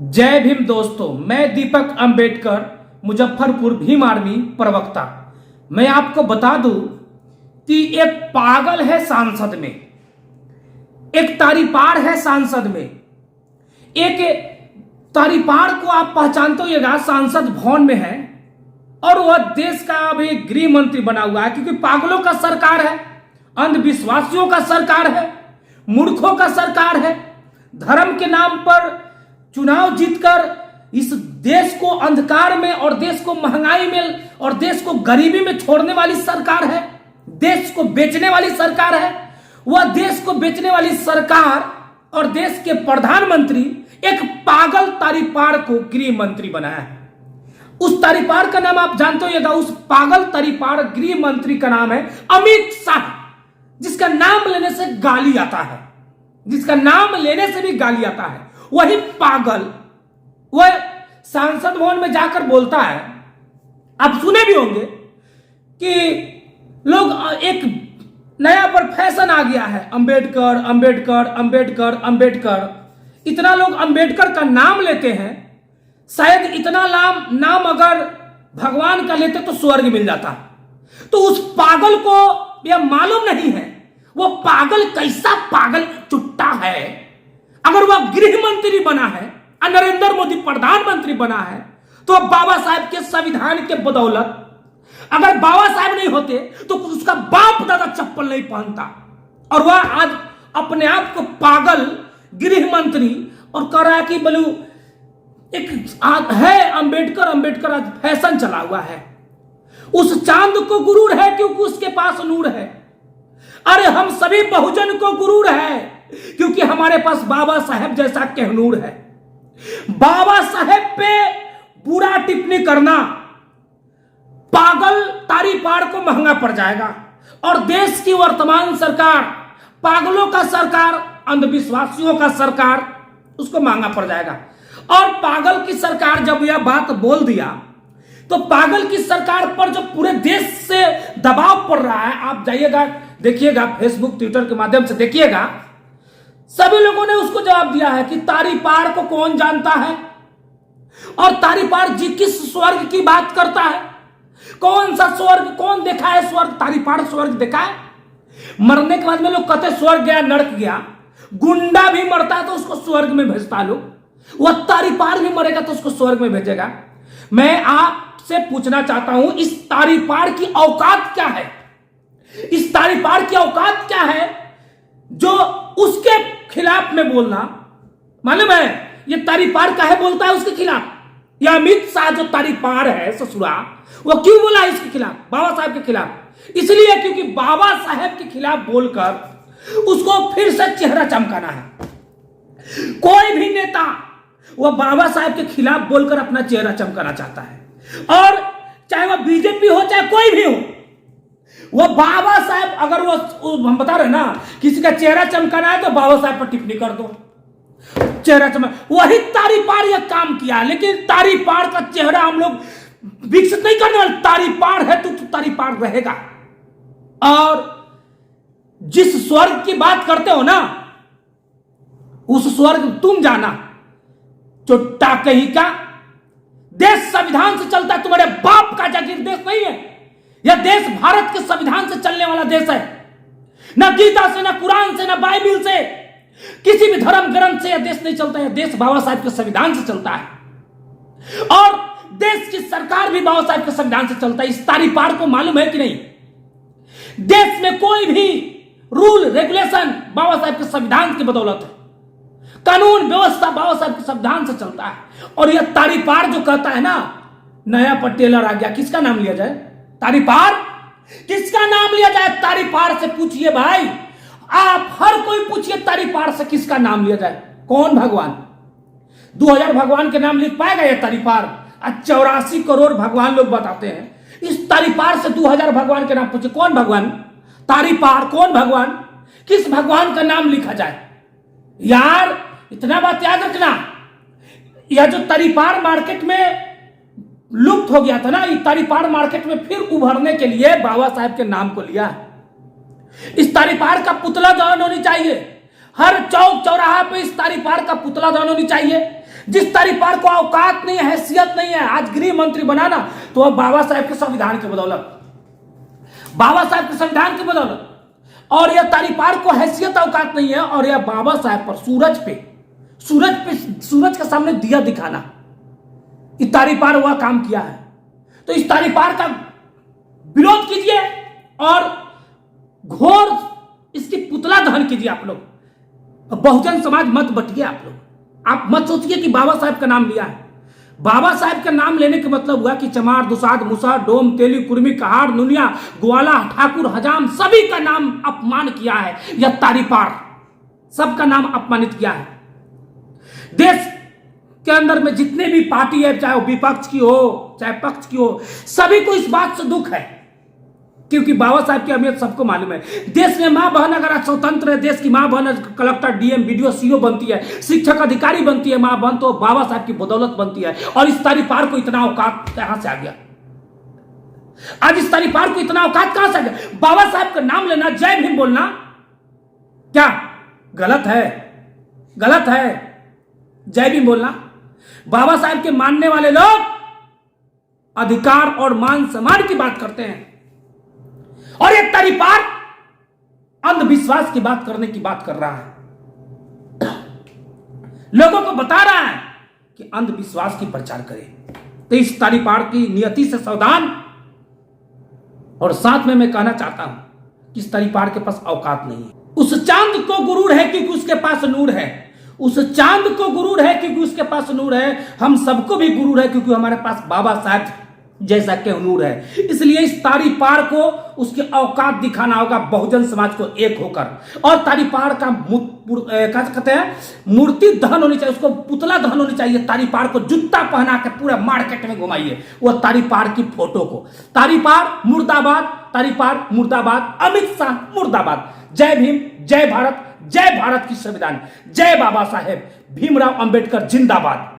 जय भीम दोस्तों, मैं दीपक अंबेडकर मुजफ्फरपुर भीम आर्मी प्रवक्ता। मैं आपको बता दूं कि एक पागल है सांसद में, एक तारीपार है सांसद में। एक तारीपार को आप पहचानते होइएगा, सांसद भवन में है और वह देश का अभी गृह मंत्री बना हुआ है, क्योंकि पागलों का सरकार है, अंधविश्वासियों का सरकार है, मूर्खों का सरकार है। धर्म के नाम पर चुनाव जीतकर इस देश को अंधकार में और देश को महंगाई में और देश को गरीबी में छोड़ने वाली सरकार है, देश को बेचने वाली सरकार है। वह देश को बेचने वाली सरकार और देश के प्रधानमंत्री एक पागल तारीपार को गृह मंत्री बनाया है। उस तारीपार का नाम आप जानते होइएगा, उस पागल तारीपार गृह मंत्री का नाम है अमित शाह, जिसका नाम लेने से गाली आता है, जिसका नाम लेने से भी गाली आता है। वही पागल वह सांसद भवन में जाकर बोलता है, आप सुने भी होंगे कि लोग एक नया पर फैशन आ गया है, अंबेडकर अंबेडकर अंबेडकर अंबेडकर। इतना लोग अंबेडकर का नाम लेते हैं, शायद इतना नाम अगर भगवान का लेते तो स्वर्ग मिल जाता। तो उस पागल को यह मालूम नहीं है वो पागल कैसा पागल चुट्टा है। अगर वह गृह मंत्री बना है और नरेंद्र मोदी प्रधानमंत्री बना है, तो बाबा साहब के संविधान के बदौलत, अगर बाबा साहब नहीं होते तो उसका बाप दादा चप्पल नहीं पहनता। और वह आज अपने आप को पागल गृह मंत्री और कह रहा है कि बोलू एक है अंबेडकर अंबेडकर। आज फैशन चला हुआ है, उस चांद को गुरूर है क्योंकि उसके पास नूर है। अरे हम सभी बहुजन को गुरूर है क्योंकि हमारे पास बाबा साहेब जैसा कहनूर है। बाबा साहेब पे बुरा टिप्पणी करना पागल तारीपार को महंगा पड़ जाएगा। और देश की वर्तमान सरकार, पागलों का सरकार, अंधविश्वासियों का सरकार, उसको महंगा पड़ जाएगा। और पागल की सरकार जब यह बात बोल दिया तो पागल की सरकार पर जो पूरे देश से दबाव पड़ रहा है, आप जाइएगा देखिएगा, फेसबुक ट्विटर के माध्यम से देखिएगा, सभी लोगों ने उसको जवाब दिया है कि तारीपार को कौन जानता है और तारीपार जी किस स्वर्ग की बात करता है। कौन सा स्वर्ग, कौन देखा है स्वर्ग? तारीपार स्वर्ग देखा है? मरने के बाद में लोग कहते स्वर्ग गया नरक गया। गुंडा भी मरता है तो उसको स्वर्ग में भेजता लोग, वह तारीपार भी मरेगा तो उसको स्वर्ग में भेजेगा। मैं आपसे पूछना चाहता हूं, इस तारीपार की औकात क्या है? इस तारीपार की औकात क्या है जो उसके खिलाफ में बोलना? मालूम है ये तारीपार काहे बोलता है उसके खिलाफ? या अमित शाह जो तारीपार है ससुरा, वो क्यों बोला है इसके खिलाफ, बाबा साहब के खिलाफ? इसलिए क्योंकि बाबा साहब के खिलाफ बोलकर उसको फिर से चेहरा चमकाना है। कोई भी नेता वह बाबा साहब के खिलाफ बोलकर अपना चेहरा चमकाना चाहता है, और चाहे वह बीजेपी हो चाहे कोई भी हो, वो बाबा साहब, अगर वो हम बता रहे ना किसी का चेहरा चमकाना है तो बाबा साहब पर टिप्पणी कर दो, चेहरा चमक। वही तारीपार यह काम किया, लेकिन तारीपार का चेहरा हम लोग विकसित नहीं करने वाले। तारीपार है तो तारीपार रहेगा। और जिस स्वर्ग की बात करते हो ना, उस स्वर्ग तुम जाना, चुट्टा कहीं का। देश संविधान से चलता है, तुम्हारे बाप का जागीर देश नहीं है। यह देश भारत के संविधान से चलने वाला देश है। न गीता से, न कुरान से, न बाइबिल से, किसी भी धर्म ग्रंथ से यह देश नहीं चलता है। देश बाबा साहब के संविधान से चलता है और देश की सरकार भी बाबा साहब के संविधान से चलता है। इस तारीपार को मालूम है कि नहीं? देश में कोई भी रूल रेगुलेशन बाबा साहब के संविधान की बदौलत है। कानून व्यवस्था बाबा साहब के संविधान से चलता है। और यह तारीपार जो कहता है ना, नया पटेलर आ गया, किसका नाम लिया जाए? तारीपार किसका नाम लिया जाए? तारीपार से पूछिए भाई, आप हर कोई पूछिए तारीपार से किसका नाम लिया जाए? कौन भगवान? 2000 भगवान के नाम लिख पाएगा यह तारीपार? 84 करोड़ भगवान लोग बताते हैं। इस तारीपार से 2000 भगवान के नाम पूछिए, कौन भगवान? तारीपार कौन भगवान? किस भगवान का नाम लिखा जाए? यार इतना बात याद रखना, यह जो तारीपार मार्केट में लुप्त हो गया था ना, इस तारीपार मार्केट में फिर उभरने के लिए बाबा साहब के नाम को लिया है। इस तारीपार का पुतला दहन होनी चाहिए, हर चौक चौराहा पे इस तारीपार का पुतला दहन होनी चाहिए। जिस तारीपार को औकात नहीं है, हैसियत नहीं है आज गृह मंत्री बनाना, तो अब बाबा साहेब के संविधान की बदौलत, बाबा साहेब के संविधान की बदौलत, और यह तारीपार को हैसियत औकात नहीं है, और यह बाबा साहेब पर सूरज के सामने दिया दिखाना, इस तारीपार हुआ काम किया है। तो इस तारीपार का विरोध कीजिए और घोर इसकी पुतला दहन कीजिए आप लोग। बहुजन समाज मत बटिए आप लोग। आप मत सोचिए कि बाबा साहेब का नाम लिया है। बाबा साहेब का नाम लेने का मतलब हुआ कि चमार, दुसाध, मुसा, डोम, तेली, कुर्मी, कहार, नुनिया, ग्वाला, ठाकुर, हजाम सभी का नाम अपमान किया है। यह तारीपार सबका नाम अपमानित किया है। देश के अंदर में जितने भी पार्टी है, चाहे वो विपक्ष की हो चाहे पक्ष की हो, सभी को इस बात से दुख है, क्योंकि बाबा साहब की अहमियत सबको मालूम है। देश में मां बहन अगर स्वतंत्र है, देश की मां बहन कलेक्टर, डीएम, बीडीओ, सीओ बनती है, शिक्षक अधिकारी बनती है मां बहन, तो बाबा साहब की बदौलत बनती है। और इस तारीपार को इतना औकात कहां से आ गया? आज इस तारीपार को इतना औकात कहां से आ गया? बाबा साहब का नाम लेना, जय भीम बोलना क्या गलत है? गलत है जय भीम बोलना। बाबा साहब के मानने वाले लोग अधिकार और मान सम्मान की बात करते हैं, और एक तारीपार अंधविश्वास की बात करने की बात कर रहा है, लोगों को बता रहा है कि अंधविश्वास की प्रचार करें। तो इस तारीपार की नियति से सावधान। और साथ में मैं कहना चाहता हूं कि इस तारीपार के पास औकात नहीं है। उस चांद को गुरूर है क्योंकि उसके पास नूर है। उस चांद को गुरूर है क्योंकि उसके पास नूर है। हम सबको भी गुरूर है क्योंकि हमारे पास बाबा साहब जैसा के नूर है। इसलिए इस तारीपार को उसकी औकात दिखाना होगा, बहुजन समाज को एक होकर। और तारीपार का क्या कहते हैं, मूर्ति दहन होनी चाहिए, उसको पुतला दहन होनी चाहिए। तारीपार को जूता पहना के पूरा मार्केट में घुमाइए वो तारीपार की फोटो को। तारीपार मुर्दाबाद, तारीपार मुर्दाबाद, अमित शाह मुर्दाबाद। जय भीम, जय भारत, जय भारत की संविधान, जय बाबा साहेब भीमराव अंबेडकर जिंदाबाद।